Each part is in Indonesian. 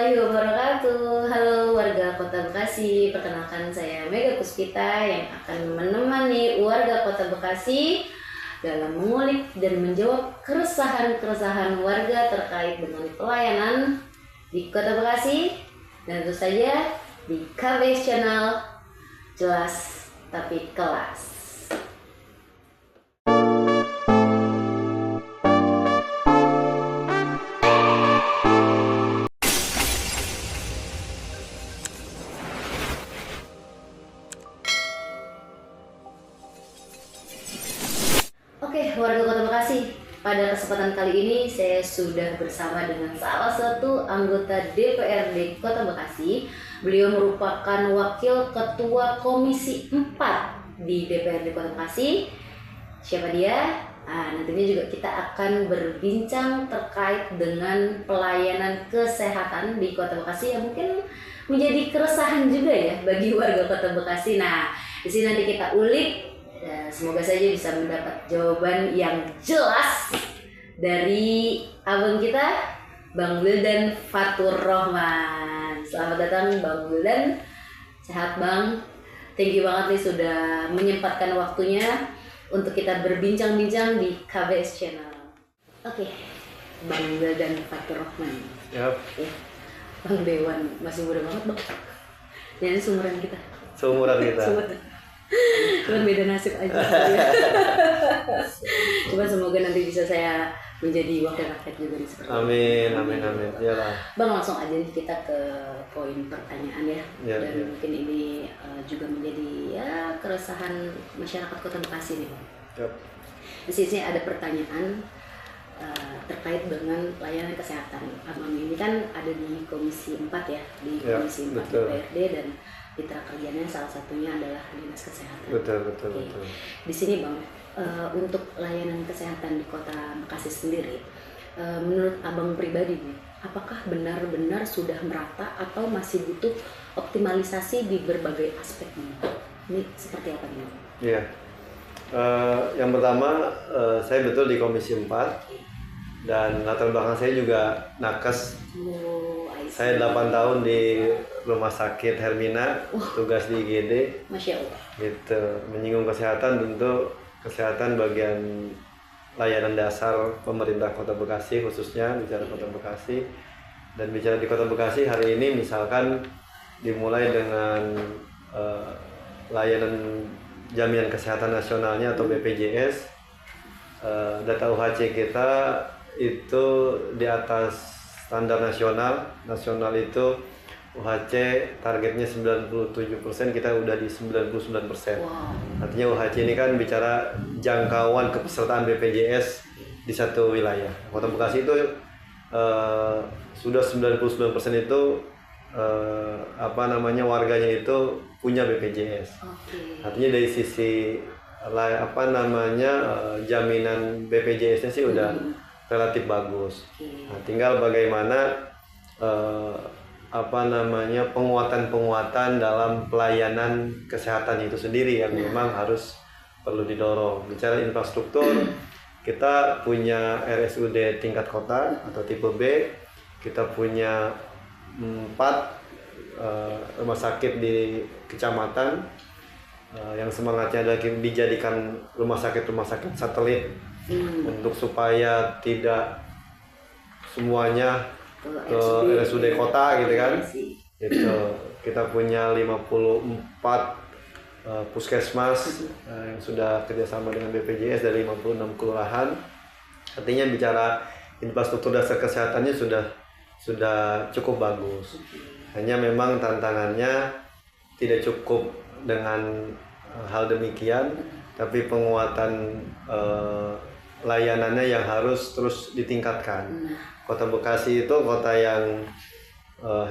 warahmatullahi wabarakatuh. Halo warga Kota Bekasi, perkenalkan saya Mega Puspita yang akan menemani warga Kota Bekasi dalam mengulik dan menjawab keresahan-keresahan warga terkait dengan pelayanan di Kota Bekasi dan tentu saja di KBS Channel, jelas tapi kelas. Oke, warga Kota Bekasi, pada kesempatan kali ini saya sudah bersama dengan salah satu anggota DPRD Kota Bekasi. Beliau merupakan Wakil Ketua Komisi 4 di DPRD Kota Bekasi. Siapa dia? Nantinya juga kita akan berbincang terkait dengan pelayanan kesehatan di Kota Bekasi yang mungkin menjadi keresahan juga ya bagi warga Kota Bekasi. Nah, di sini nanti kita ulik. Ya, semoga saja bisa mendapat jawaban yang jelas dari abang kita, Bang Wildan Fatur Rohman. Selamat datang Bang Wildan. Sehat Bang. Thank you banget nih sudah menyempatkan waktunya untuk kita berbincang-bincang di KBS Channel. Oke, Bang Wildan Fatur Rohman. Yap. Ya, Bang Dewan masih muda banget Bang. Jadi seumuran kita. Seumuran kita. Cuman beda nasib aja ya. Cuman semoga nanti bisa saya menjadi wakil rakyat juga nih seperti Amin, amin, amin. Iyalah. Bang, langsung aja nih kita ke poin pertanyaan ya. Dan Ya. mungkin ini juga menjadi ya keresahan masyarakat Kota Bekasi nih Bang. Yap. Di sini ada pertanyaan terkait dengan layanan kesehatan. Abang ini kan ada di Komisi 4 ya, di Ya, Komisi 4 betul. DPRD dan mitra kerjanya salah satunya adalah Dinas Kesehatan. Betul. Oke. Di sini Bang, untuk layanan kesehatan di Kota Bekasi sendiri, menurut Abang pribadi, apakah benar-benar sudah merata atau masih butuh optimalisasi di berbagai aspek? Ini seperti apa nih? Iya. Yang pertama, saya betul di Komisi 4 dan latar belakang saya juga nakes. Saya 8 tahun di Rumah Sakit Hermina, tugas di IGD. Masya Allah. Gitu. Menyinggung kesehatan, tentu kesehatan bagian layanan dasar pemerintah Kota Bekasi, khususnya bicara Kota Bekasi. Dan bicara di Kota Bekasi hari ini misalkan dimulai dengan layanan jaminan kesehatan nasionalnya atau BPJS. Data UHC kita itu di atas standar nasional. Nasional itu UHC targetnya 97%, kita udah di 99%. Wow. Artinya UHC ini kan bicara jangkauan kepesertaan BPJS di satu wilayah. Kota Bekasi itu sudah 99% itu warganya itu punya BPJS. Okay. Artinya dari sisi jaminan BPJS-nya sih udah relatif bagus. Nah, tinggal bagaimana penguatan dalam pelayanan kesehatan itu sendiri yang memang harus perlu didorong. Bicara infrastruktur, kita punya RSUD tingkat kota atau tipe B, kita punya 4 rumah sakit di kecamatan yang semangatnya adalah dijadikan rumah sakit satelit untuk supaya tidak semuanya ke RSUD kota gitu kan. Itu kita punya 54 puskesmas yang sudah kerjasama dengan BPJS dari 56 kelurahan. Artinya bicara infrastruktur dasar kesehatannya sudah cukup bagus. Hanya memang tantangannya tidak cukup dengan hal demikian, tapi penguatan layanannya yang harus terus ditingkatkan. Kota Bekasi itu kota yang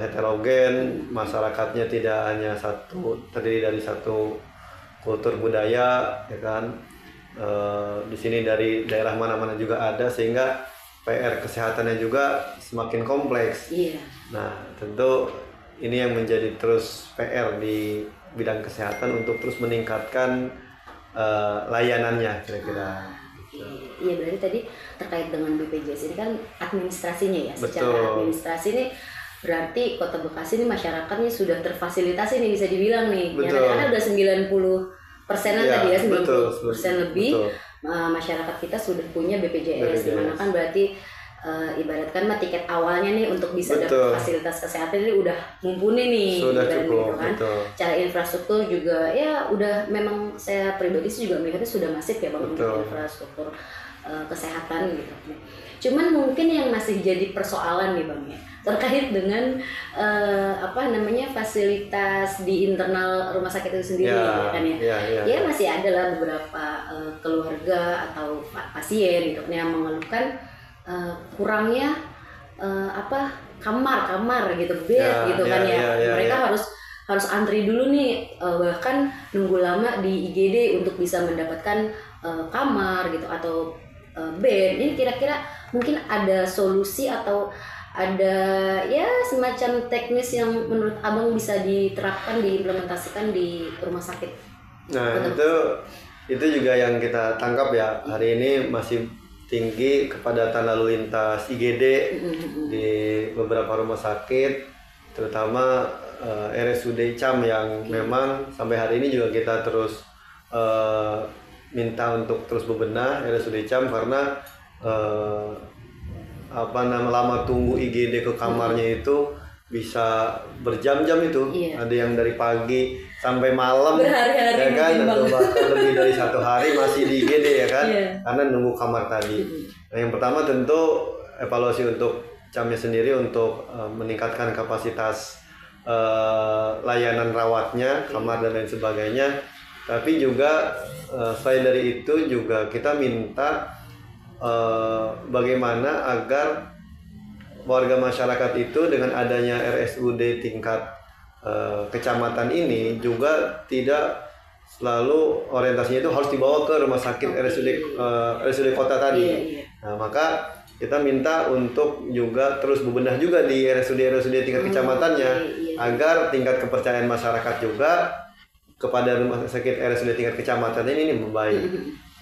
heterogen, masyarakatnya tidak hanya terdiri dari satu kultur budaya, ya kan. Di sini dari daerah mana-mana juga ada, sehingga PR kesehatannya juga semakin kompleks. Iya. Nah, tentu ini yang menjadi terus PR di bidang kesehatan untuk terus meningkatkan layanannya kira-kira. Iya, berarti tadi terkait dengan BPJS ini kan administrasinya ya. Betul. Secara administrasi ini berarti Kota Bekasi ini masyarakatnya sudah terfasilitasi nih, bisa dibilang nih. Ya, Betul. karena udah 90%-an Ya, tadi ya, 90% betul, lebih betul. masyarakat kita sudah punya BPJS, BPJS. dimana kan berarti ibaratkan mah tiket awalnya nih untuk bisa Betul. dapat fasilitas kesehatan ini udah mumpuni nih, Sudah ibaratnya cukup, gitu kan. betul. Cara infrastruktur juga ya udah, memang saya pribadi sih juga melihatnya sudah masif ya Bang untuk Betul. infrastruktur kesehatan gitu. Cuman mungkin yang masih jadi persoalan nih Bang ya, terkait dengan fasilitas di internal rumah sakit itu sendiri ya kan ya. Ya masih ada lah beberapa keluarga atau pasien gitu yang mengeluhkan kurangnya kamar gitu, bed gitu kan ya. Mereka harus antri dulu nih, bahkan nunggu lama di IGD untuk bisa mendapatkan kamar gitu atau bed. Ini kira-kira mungkin ada solusi atau ada ya semacam teknis yang menurut Abang bisa diterapkan, diimplementasikan di rumah sakit? Nah, itu juga yang kita tangkap ya. Hari ini masih tinggi kepadatan lalu lintas IGD di beberapa rumah sakit, terutama RSUD CAM yang memang sampai hari ini juga kita terus minta untuk terus bebenah RSUD CAM karena lama tunggu IGD ke kamarnya itu bisa berjam-jam itu. Ada yang dari pagi sampai malam ya kan, atau bahkan lebih dari 1 hari masih di IGD ya kan, karena nunggu kamar tadi. Nah, yang pertama tentu evaluasi untuk CAM-nya sendiri untuk meningkatkan kapasitas layanan rawatnya, kamar dan lain sebagainya. Tapi juga selain dari itu juga kita minta bagaimana agar warga masyarakat itu dengan adanya RSUD tingkat kecamatan ini juga tidak selalu orientasinya itu harus dibawa ke rumah sakit RSUD kota tadi. Nah, maka kita minta untuk juga terus bebenah juga di RSUD tingkat kecamatannya agar tingkat kepercayaan masyarakat juga kepada rumah sakit RSUD tingkat kecamatan ini membaik.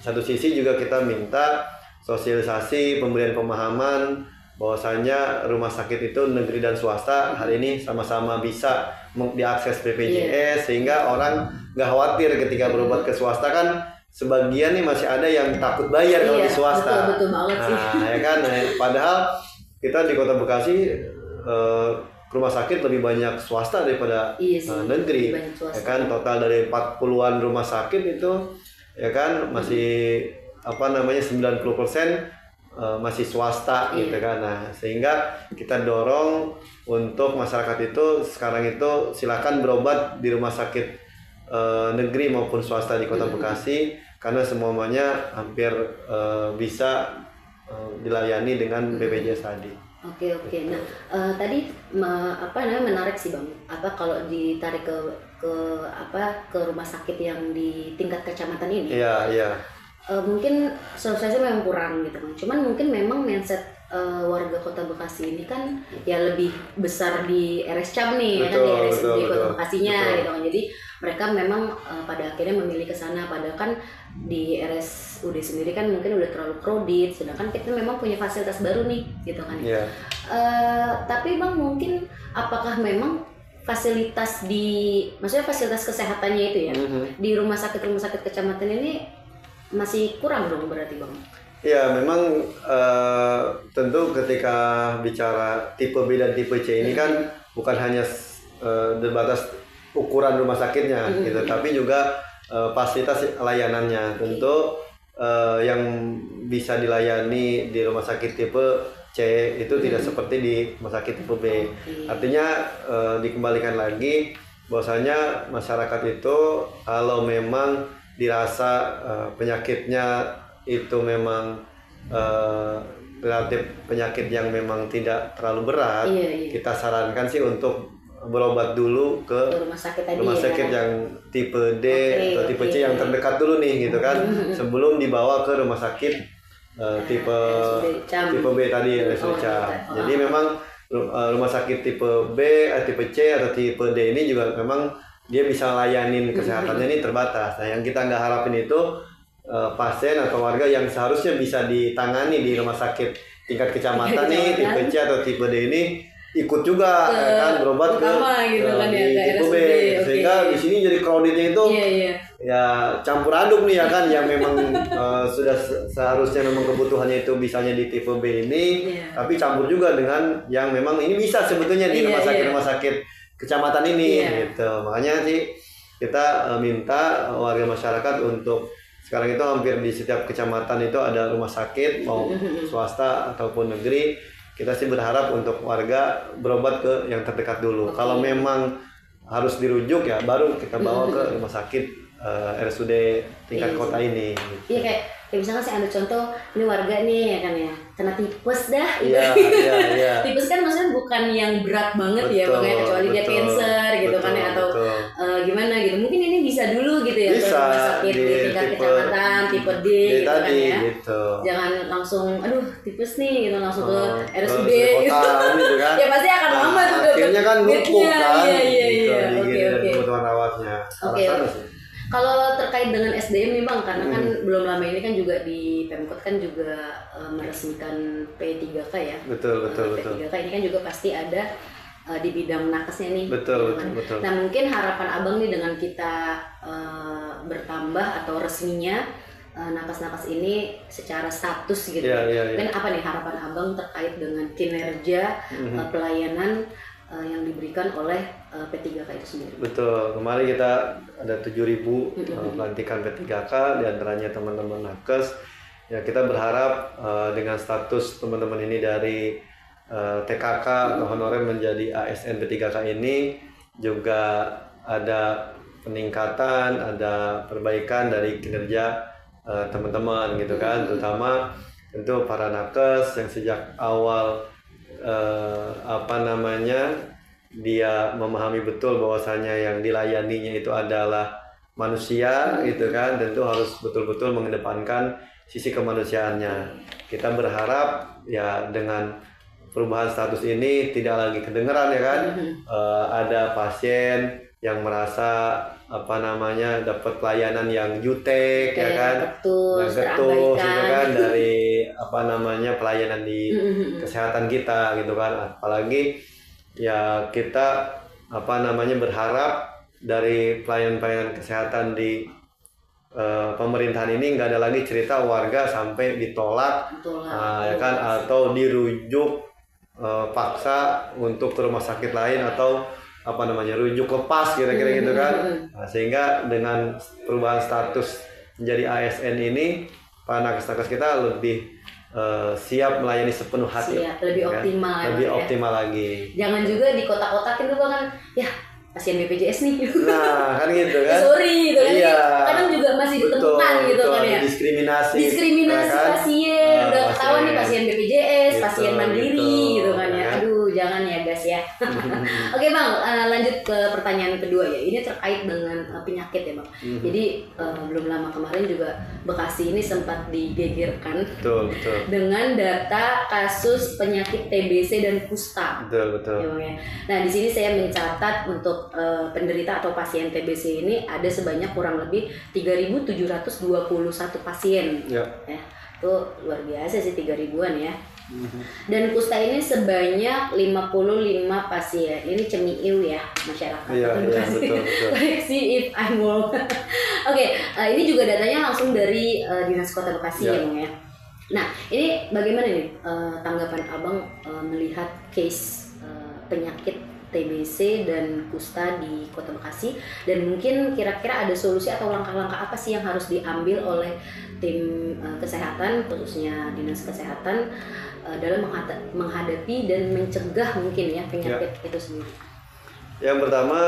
Satu sisi juga kita minta sosialisasi, pemberian pemahaman bahwasanya rumah sakit itu negeri dan swasta hari ini sama-sama bisa diakses BPJS, sehingga orang nggak khawatir ketika berobat ke swasta kan. Sebagian nih masih ada yang takut bayar kalau di swasta. Betul banget sih. Nah, ya kan. Nah, padahal kita di Kota Bekasi rumah sakit lebih banyak swasta daripada negeri. Ya kan, total dari 40-an rumah sakit itu ya kan masih 90% masih swasta gitu kan. Nah, sehingga kita dorong untuk masyarakat itu sekarang itu silakan berobat di rumah sakit negeri maupun swasta di Kota Bekasi, karena semuanya hampir bisa dilayani dengan BPJS tadi. Oke. Nah, tadi menarik sih Bang. Kalau ditarik ke rumah sakit yang di tingkat kecamatan ini? Iya. Mungkin sosialisasi memang kurang gitu Bang. Cuman mungkin memang mindset warga Kota Bekasi ini kan ya lebih besar di RSCAM nih, ya kan, di RSUD Kota Bekasinya gitu kan. Jadi mereka memang pada akhirnya memilih ke sana, padahal kan di RSUD sendiri kan mungkin udah terlalu crowded, sedangkan kita memang punya fasilitas baru nih gitu kan. Tapi Bang, mungkin apakah memang maksudnya fasilitas kesehatannya itu ya di rumah sakit kecamatan ini masih kurang dong berarti Bang? Ya, memang tentu ketika bicara tipe B dan tipe C ini kan bukan hanya terbatas ukuran rumah sakitnya gitu, tapi juga fasilitas layanannya. Tentu yang bisa dilayani di rumah sakit tipe C itu tidak seperti di rumah sakit tipe B. Artinya dikembalikan lagi bahwasanya masyarakat itu kalau memang dirasa penyakitnya itu memang relatif penyakit yang memang tidak terlalu berat, kita sarankan sih untuk berobat dulu ke rumah sakit yang tipe D atau tipe C yang terdekat dulu nih gitu kan, sebelum dibawa ke rumah sakit tipe B tadi, RSUD CAM. Jadi memang rumah sakit tipe B, tipe C atau tipe D ini juga memang dia bisa layanin kesehatannya ini terbatas. Nah, yang kita nggak harapin itu pasien atau warga yang seharusnya bisa ditangani di rumah sakit tingkat kecamatan nih tipe C atau tipe D ini ikut juga Ke ya kan berobat utama gitu kan ya, di ke tipe B. RSUD, oke. Sehingga di sini jadi crowdednya itu Iya. ya campur aduk nih ya kan, yang memang sudah seharusnya memang kebutuhannya itu bisanya di tipe B ini, Iya. tapi campur juga dengan yang memang ini bisa sebetulnya di Iya, rumah sakit kecamatan ini Iya. gitu. Makanya sih kita minta warga masyarakat untuk sekarang itu hampir di setiap kecamatan itu ada rumah sakit mau swasta ataupun negeri. Kita sih berharap untuk warga berobat ke yang terdekat dulu. Kalau memang harus dirujuk ya baru kita bawa ke rumah sakit RSUD tingkat Iya, kota ini. Iya kayak misalkan saya ambil contoh, ini warga nih ya kan ya, kena tipes dah. Iya. Tipes kan maksudnya bukan yang berat banget ya, Betul, makanya kecuali dia betul, cancer gitu kan ya, atau gimana gitu. Mungkin ini bisa dulu gitu ya, Bisa, ke rumah sakit di di tingkat tipe- kecamatan, tipe D gitu kan tadi ya. gitu. Jangan langsung, aduh tipes nih gitu, langsung ke RSUD ke gitu. kota gitu kan. Ya pasti akan lama tuh ke Akhirnya kan numpuk bednya. kan. Iya. Gitu, Oke. di kebutuhan rawatnya. Oke. Alasannya sih. Kalau terkait dengan SDM nih Bang, karena kan belum lama ini kan juga di Pemkot kan juga meresmikan P3K ya. Betul. P3K ini kan juga pasti ada di bidang nakesnya nih. Betul. Nah mungkin harapan Abang nih dengan kita bertambah atau resminya nakes-nakes ini secara status gitu. Iya. Dan apa nih harapan Abang terkait dengan kinerja pelayanan yang diberikan oleh P3K itu sendiri? Betul, kemarin kita ada 7.000 pelantikan P3K, diantaranya teman-teman nakes. Ya kita berharap dengan status teman-teman ini dari TKK atau honorer menjadi ASN P3K ini juga ada peningkatan, ada perbaikan dari kinerja teman-teman gitu kan, terutama tentu para nakes yang sejak awal dia memahami betul bahwasanya yang dilayaninya itu adalah manusia gitu kan, tentu harus betul-betul mengedepankan sisi kemanusiaannya. Kita berharap ya dengan perubahan status ini tidak lagi kedengeran ya kan, ada pasien yang merasa dapat pelayanan yang jutek ya kan, yang getus gitu kan dari pelayanan di kesehatan kita gitu kan. Apalagi ya kita berharap dari pelayanan kesehatan di pemerintahan ini nggak ada lagi cerita warga sampai ditolak ya kan, atau dirujuk paksa untuk ke rumah sakit lain, atau rujuk lepas kira-kira gitu kan. Nah, sehingga dengan perubahan status menjadi ASN ini para nakes-nakes kita lebih siap melayani sepenuh hati, lebih kan? Optimal lagi. Jangan juga di kotak-kotakin tuh Bang, ya pasien BPJS nih. Nah kan gitu kan. Sorry gitu kan. Iya. Kadang juga masih ditemukan gitu kan ya. Diskriminasi kan? Pasien, udah ketahuan nih pasien BPJS, gitu, pasien mandiri gitu kan ya. Aduh jangan ya guys ya. Oke Bang, lanjut ke pertanyaan kedua ya. Ini terkait dengan penyakit ya Bang. Jadi belum lama kemarin juga Bekasi ini sempat digegerkan dengan data kasus penyakit TBC dan kusta. Betul. Ya, Bang, ya. Nah di sini saya mencatat untuk penderita atau pasien TBC ini ada sebanyak kurang lebih 3.721 pasien. Ya, itu luar biasa sih 3.000-an ya. Dan kusta ini sebanyak 55 pasien. Ini cemiu ya masyarakat. Iya, betul. Koreksi if I'm wrong. Oke, ini juga datanya langsung dari Dinas Kota Bekasi ya Bang ya. Nah, ini bagaimana nih tanggapan Abang melihat case penyakit TBC dan kusta di Kota Bekasi, dan mungkin kira-kira ada solusi atau langkah-langkah apa sih yang harus diambil oleh tim kesehatan, khususnya Dinas Kesehatan dalam menghadapi dan mencegah mungkin ya penyakit itu sendiri? Yang pertama,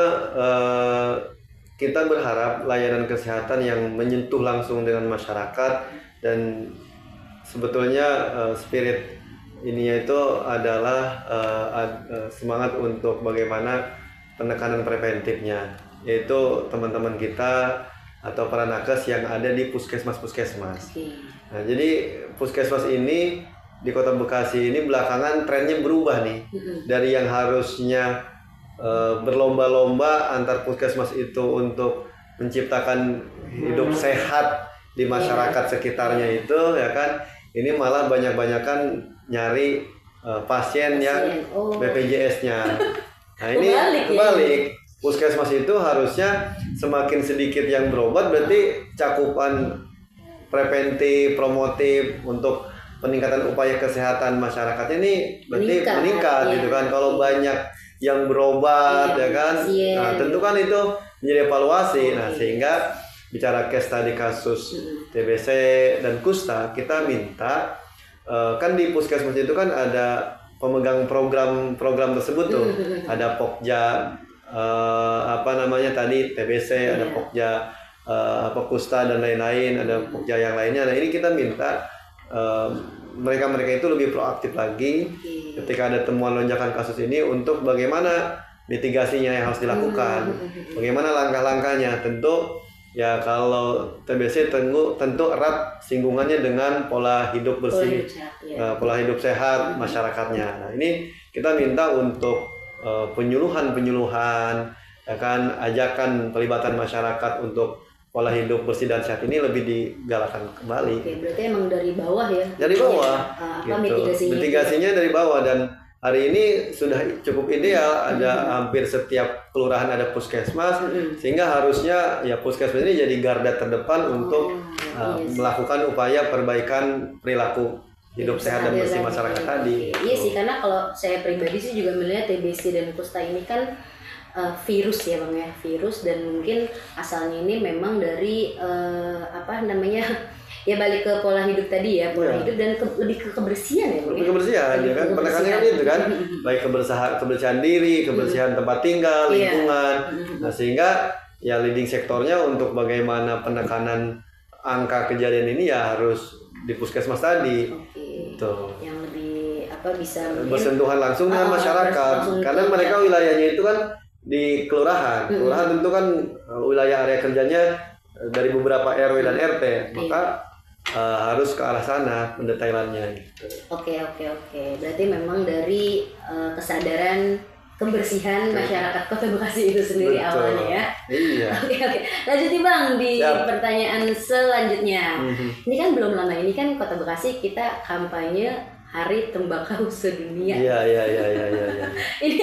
kita berharap layanan kesehatan yang menyentuh langsung dengan masyarakat, dan sebetulnya spirit ininya itu adalah semangat untuk bagaimana penekanan preventifnya, yaitu teman-teman kita atau para nakes yang ada di puskesmas. Nah, jadi puskesmas ini di Kota Bekasi ini belakangan trennya berubah nih, dari yang harusnya berlomba-lomba antar puskesmas itu untuk menciptakan hidup sehat di masyarakat sekitarnya itu ya kan, ini malah banyak-banyakan nyari pasien yang Oh. BPJS-nya. Nah ini Kebalik ya? kebalik. Puskesmas itu harusnya semakin sedikit yang berobat, berarti cakupan preventif, promotif untuk peningkatan upaya kesehatan masyarakatnya ini berarti meningkat iya. gitu kan. Kalau banyak yang berobat Iya, ya kan, pasien. nah tentu kan itu menjadi evaluasi. Nah sehingga bicara case tadi kasus TBC dan kusta, kita minta kan di puskesmas itu kan ada pemegang program tersebut tuh, ada Pokja apa namanya tadi TBC, ada Pokja apa kusta dan lain-lain, ada Pokja yang lainnya. Nah ini kita minta mereka-mereka itu lebih proaktif lagi ketika ada temuan lonjakan kasus ini untuk bagaimana mitigasinya yang harus dilakukan, bagaimana langkah-langkahnya. Tentu ya kalau TBC tentu erat singgungannya dengan pola hidup bersih, pola hidup sehat masyarakatnya. Nah ini kita minta untuk penyuluhan, ya kan, ajakan pelibatan masyarakat untuk pola hidup bersih dan sehat ini lebih digalakkan kembali. Oke, berarti emang dari bawah ya? Dari bawah, gitu. mitigasinya dari bawah. Dan hari ini sudah cukup ideal, ada hampir setiap kelurahan ada puskesmas, sehingga harusnya ya puskesmas ini jadi garda terdepan untuk melakukan upaya perbaikan perilaku hidup sehat dan bersih masyarakat tadi. Iya sih, karena kalau saya pribadi sih juga melihat TBC dan kusta ini kan virus ya Bang ya, virus, dan mungkin asalnya ini memang dari apa namanya, ya balik ke pola hidup tadi ya, pola hidup dan lebih ke kebersihan ya Bang. Lebih kebersihan ya kan, penekanannya kan itu kan, baik kebersihan diri, kebersihan tempat tinggal, lingkungan. Nah sehingga ya leading sektornya untuk bagaimana penekanan angka kejadian ini ya harus di puskesmas tadi. Tuh. Yang lebih apa bisa bersentuhan langsung dengan masyarakat, karena mereka wilayahnya itu kan di kelurahan. Kelurahan tentu kan wilayah area kerjanya dari beberapa RW dan RT, maka harus ke arah sana pendetailannya. Oke. Berarti memang dari kesadaran kebersihan masyarakat Kota Bekasi itu sendiri. Betul. Awalnya ya. Iya. Oke. Lanjut nih Bang di pertanyaan selanjutnya. Ini kan belum lama ini kan Kota Bekasi kita kampanye Hari Tembakau Sedunia. Iya. Ini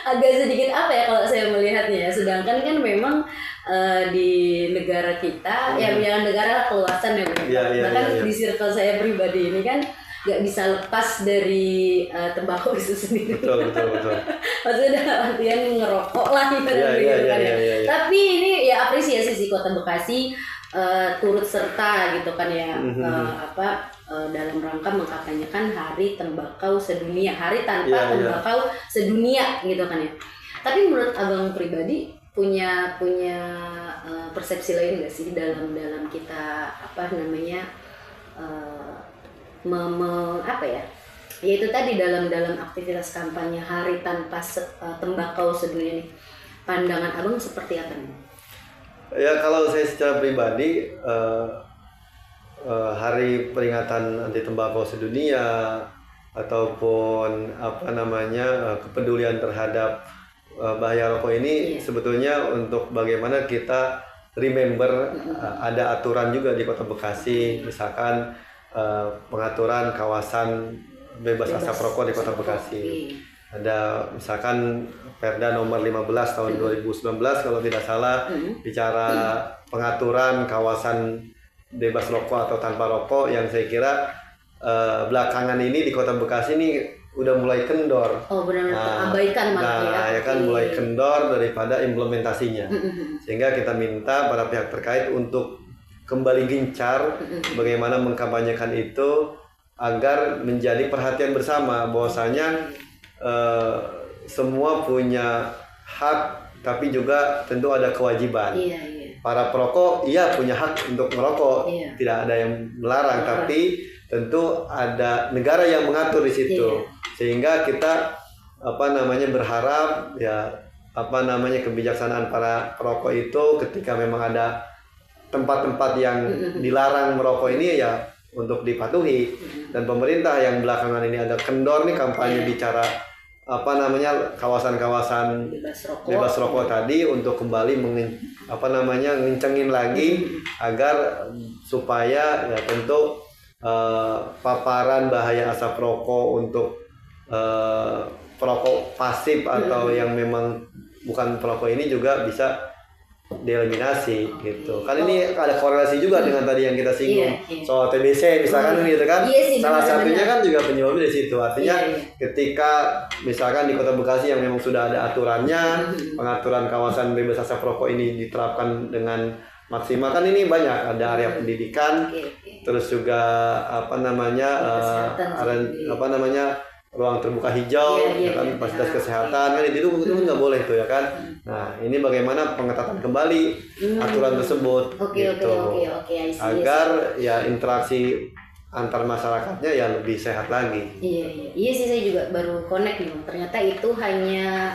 agak sedikit apa ya kalau saya melihatnya. Sedangkan kan memang di negara kita, ya jangan negara keluasan ya, bahkan di circle saya pribadi ini kan nggak bisa lepas dari tembakau itu sendiri. Betul. Maksudnya artian ngerokok lah gitu kan. Tapi ini ya apresiasi sih Kota Bekasi turut serta gitu kan ya, dalam rangka mengkampanyekan Hari Tembakau Sedunia, hari tanpa tembakau sedunia gitu kan ya. Tapi menurut Abang pribadi punya persepsi lain nggak sih dalam kita apa namanya yaitu tadi dalam aktivitas kampanye Hari Tanpa Tembakau Sedunia ini, pandangan Abang seperti apa nih? Ya kalau saya secara pribadi hari peringatan anti tembakau sedunia ataupun apa namanya kepedulian terhadap bahaya rokok ini sebetulnya untuk bagaimana kita remember ada aturan juga di Kota Bekasi, misalkan pengaturan kawasan bebas asap rokok di Kota Bekasi. Ada misalkan Perda nomor 15 tahun 2019 kalau tidak salah, bicara pengaturan kawasan bebas rokok atau tanpa rokok, yang saya kira belakangan ini di Kota Bekasi ini udah mulai kendor. Oh benar-benar abaikan malah ya kan, mulai kendor daripada implementasinya. Sehingga kita minta para pihak terkait untuk kembali gencar bagaimana mengkampanyekan itu agar menjadi perhatian bersama bahwasanya semua punya hak, tapi juga tentu ada kewajiban. Para perokok punya hak untuk merokok, tidak ada yang melarang, tapi tentu ada negara yang mengatur di situ. Sehingga kita berharap kebijaksanaan para perokok itu ketika memang ada tempat-tempat yang dilarang merokok ini ya untuk dipatuhi. Dan pemerintah yang belakangan ini agak kendor nih kampanye bicara kawasan-kawasan bebas rokok tadi untuk kembali ngencengin lagi agar supaya ya tentu paparan bahaya asap rokok untuk perokok pasif atau yang memang bukan perokok ini juga bisa dieliminasi gitu. Kan ini ada korelasi juga dengan tadi yang kita singgung soal TBC misalkan gitu kan. Salah satunya kan juga penyebabnya di situ. Artinya ketika misalkan di Kota Bekasi yang memang sudah ada aturannya, pengaturan kawasan bebas asap rokok ini diterapkan dengan maksimal, kan ini banyak ada area pendidikan, terus juga ruang terbuka hijau, kan fasilitas kesehatan kan itu nggak boleh tuh ya kan. Nah ini bagaimana pengetatan kembali aturan tersebut agar ya interaksi antar masyarakatnya ya lebih sehat lagi. Iya sih, saya juga baru connect nih. Ternyata itu hanya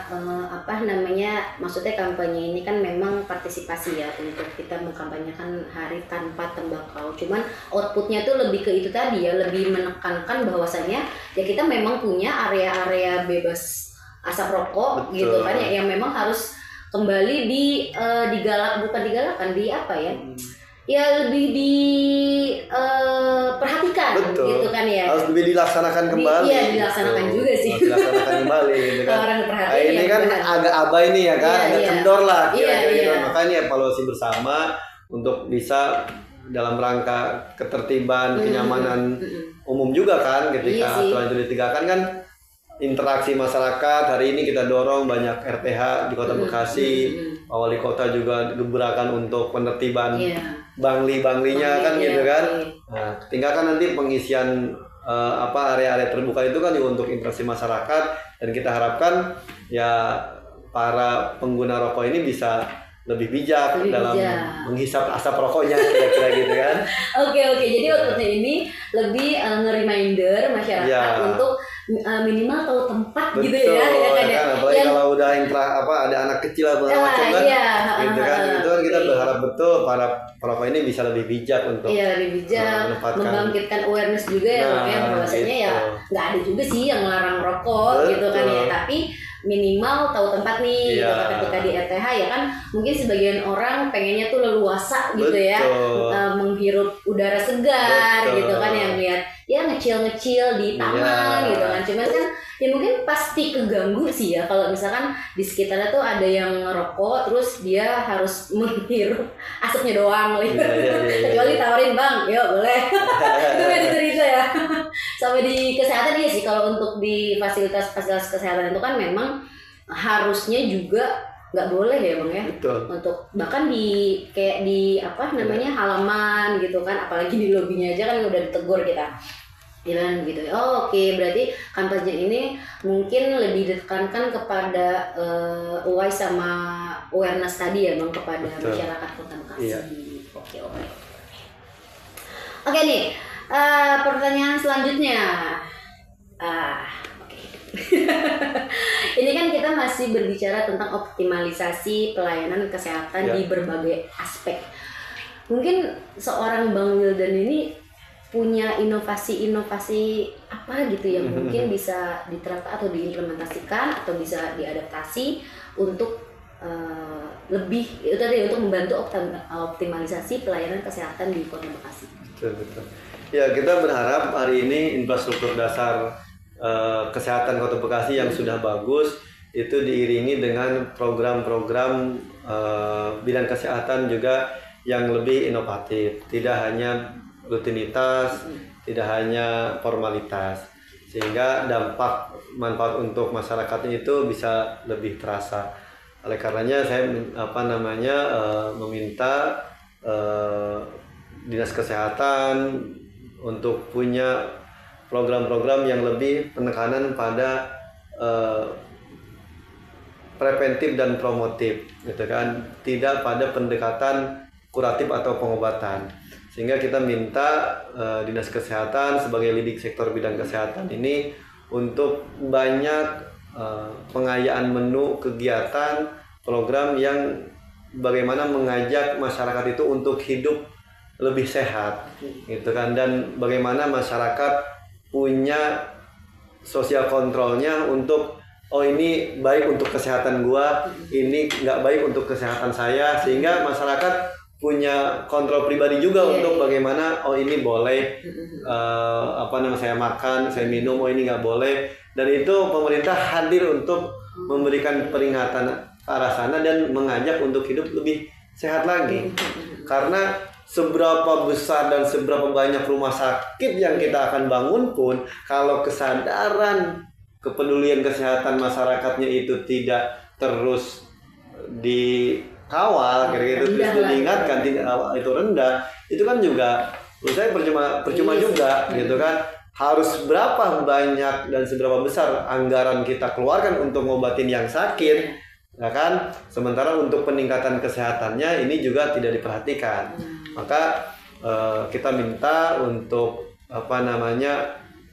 maksudnya kampanye ini kan memang partisipasi ya untuk kita mengkampanyekan hari tanpa tembakau. Cuman outputnya tuh lebih ke itu tadi ya, lebih menekankan bahwasannya ya kita memang punya area-area bebas asap rokok. Betul. Gitu kan ya, yang memang harus kembali ya lebih diperhatikan. Betul. Gitu kan ya. Harus lebih dilaksanakan kembali. Iya, dilaksanakan juga sih. Harus dilaksanakan kembali gitu kan. Orang nah, ini kan agak abai nih ya kan, agak kendor lah gitu. Makanya evaluasi bersama untuk bisa dalam rangka ketertiban, kenyamanan umum juga kan ketika aturan itu ditegakkan kan. Interaksi masyarakat hari ini kita dorong banyak RTH di Kota Bekasi, wali kota juga gebrakan untuk penertiban bangli-banglinya kan gitu kan. Nah, tinggal kan nanti pengisian area-area terbuka itu kan juga untuk interaksi masyarakat, dan kita harapkan ya para pengguna rokok ini bisa lebih bijak dalam menghisap asap rokoknya kira-kira gitu kan. Oke. Jadi outputnya ini lebih nge-reminder masyarakat untuk minimal tahu tempat. Betul, gitu ya kan apalagi kalau udah ada anak kecil atau macam kan gitu kan, itu kan kita berharap betul para perokok ini bisa lebih bijak untuk membangkitkan awareness juga ya, bahwasanya ya nggak ada juga sih yang melarang rokok. Betul. Gitu kan ya, tapi minimal tahu tempat nih. Gitu, ketika di RTH ya kan mungkin sebagian orang pengennya tuh leluasa gitu. Betul. Ya menghirup udara segar. Betul. Gitu kan, yang lihat ya ngecil-ngecil di taman. Gitu kan, cuman kan ya mungkin pasti keganggu sih ya kalau misalkan di sekitarnya tuh ada yang ngerokok terus dia harus menghirup asapnya doang gitu. Kecuali tawarin, bang, yuk boleh. Itu beda cerita ya. Sampai di kesehatan sih, kalau untuk di fasilitas kesehatan itu kan memang harusnya juga nggak boleh ya bang ya. Betul. Untuk bahkan di halaman gitu kan, apalagi di lobinya aja kan udah ditegur kita. Jalan gitu. Oke, berarti kampanye ini mungkin lebih ditekankan kepada wise sama awareness tadi ya bang, kepada masyarakat Kota Bekasi. Oke. Oke nih, pertanyaan selanjutnya. Ini kan kita masih berbicara tentang optimalisasi pelayanan kesehatan di berbagai aspek. Mungkin seorang Bang Wildan ini punya inovasi-inovasi apa gitu yang mungkin bisa diterapkan atau diimplementasikan atau bisa diadaptasi untuk untuk membantu optimalisasi pelayanan kesehatan di Kota Bekasi. Betul. Ya, kita berharap hari ini infrastruktur dasar kesehatan Kota Bekasi yang sudah bagus itu diiringi dengan program-program bidang kesehatan juga yang lebih inovatif, tidak hanya rutinitas, tidak hanya formalitas, sehingga manfaat untuk masyarakatnya itu bisa lebih terasa. Oleh karenanya saya meminta Dinas Kesehatan untuk punya program-program yang lebih penekanan pada preventif dan promotif, gitu kan, tidak pada pendekatan kuratif atau pengobatan. Sehingga kita minta Dinas Kesehatan sebagai leading sektor bidang kesehatan ini untuk banyak pengayaan menu kegiatan program yang bagaimana mengajak masyarakat itu untuk hidup lebih sehat, gitu kan, dan bagaimana masyarakat punya sosial kontrolnya untuk ini baik untuk kesehatan gua, ini nggak baik untuk kesehatan saya, sehingga masyarakat punya kontrol pribadi juga untuk bagaimana ini boleh saya makan, saya minum, ini nggak boleh, Dan itu pemerintah hadir untuk memberikan peringatan ke arah sana dan mengajak untuk hidup lebih sehat lagi. Karena seberapa besar dan seberapa banyak rumah sakit yang kita akan bangun pun, kalau kesadaran kepedulian kesehatan masyarakatnya itu tidak terus dikawal, kira-kira terus diingatkan, tidak itu rendah, itu kan juga menurut saya percuma juga gitu kan. Harus berapa banyak dan seberapa besar anggaran kita keluarkan untuk ngobatin yang sakit, ya kan? Sementara untuk peningkatan kesehatannya ini juga tidak diperhatikan. Maka kita minta untuk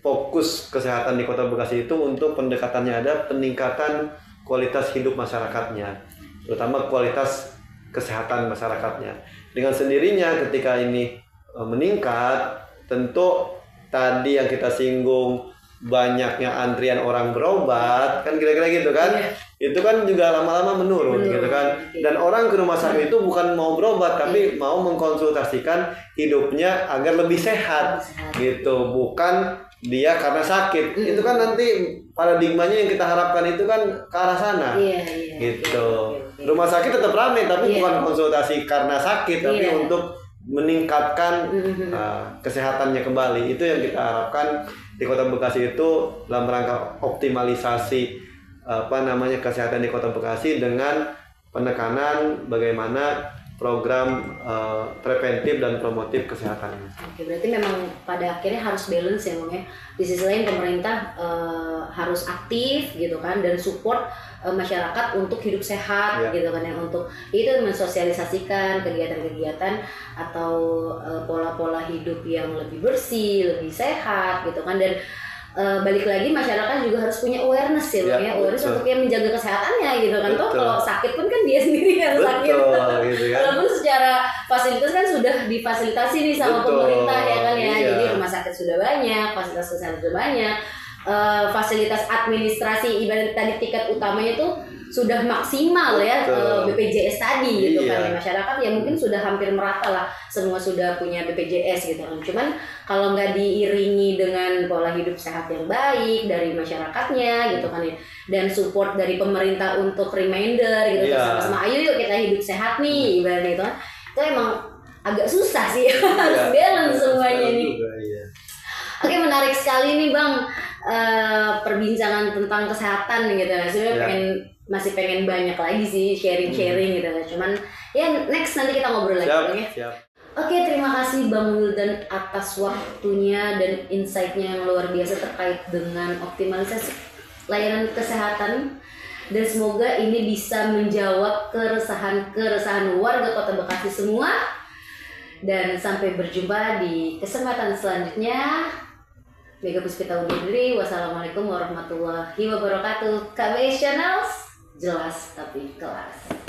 fokus kesehatan di Kota Bekasi itu untuk pendekatannya ada peningkatan kualitas hidup masyarakatnya, terutama kualitas kesehatan masyarakatnya. Dengan sendirinya ketika ini meningkat, tentu tadi yang kita singgung banyaknya antrian orang berobat, kan kira-kira gitu kan, itu kan juga lama-lama menurun gitu kan. Dan orang ke rumah sakit itu bukan mau berobat, tapi mau mengkonsultasikan hidupnya agar lebih sehat gitu, bukan dia karena sakit. Itu kan nanti paradigmanya yang kita harapkan itu kan ke arah sana gitu. Rumah sakit tetap ramai, tapi bukan konsultasi karena sakit, tapi untuk meningkatkan kesehatannya kembali. Itu yang kita harapkan di Kota Bekasi itu dalam rangka optimalisasi kesehatan di Kota Bekasi dengan penekanan bagaimana program preventif dan promotif kesehatan. Oke, berarti memang pada akhirnya harus balance ya, Bang ya. Di sisi lain pemerintah harus aktif gitu kan, dan support masyarakat untuk hidup sehat gitu kan ya, untuk itu mensosialisasikan kegiatan-kegiatan atau pola-pola hidup yang lebih bersih, lebih sehat gitu kan. Dan balik lagi masyarakat juga harus punya awareness ya, Bang ya, awareness untuk yang menjaga kesehatannya gitu kan. Toh kalau sakit pun kan dia sendiri yang sakit. Gitu kan. Walaupun secara fasilitas kan sudah difasilitasi nih sama pemerintah ya kan ya. Jadi rumah sakit sudah banyak, fasilitas kesehatan sudah banyak, fasilitas administrasi ibarat tadi tiket utamanya tuh sudah maksimal ya, BPJS tadi gitu kan ya. Masyarakat ya mungkin sudah hampir merata lah, semua sudah punya BPJS gitu kan. Cuman kalau nggak diiringi dengan pola hidup sehat yang baik dari masyarakatnya gitu kan ya, dan support dari pemerintah untuk reminder gitu, sama-sama ayo yuk kita hidup sehat nih ibaratnya itu kan, itu emang agak susah sih harus balance semuanya nih. Oke, menarik sekali nih Bang, perbincangan tentang kesehatan gitu. Sebenarnya masih pengen banyak lagi sih sharing-sharing gitu. Cuman ya next nanti kita ngobrol lagi Bang ya. Oke, terima kasih Bang Wildan atas waktunya dan insight-nya yang luar biasa terkait dengan optimalisasi layanan kesehatan. Dan semoga ini bisa menjawab keresahan warga Kota Bekasi semua. Dan sampai berjumpa di kesempatan selanjutnya. Mega Puspita undur diri. Wassalamualaikum warahmatullahi wabarakatuh. KBS Channel, jelas tapi kelas.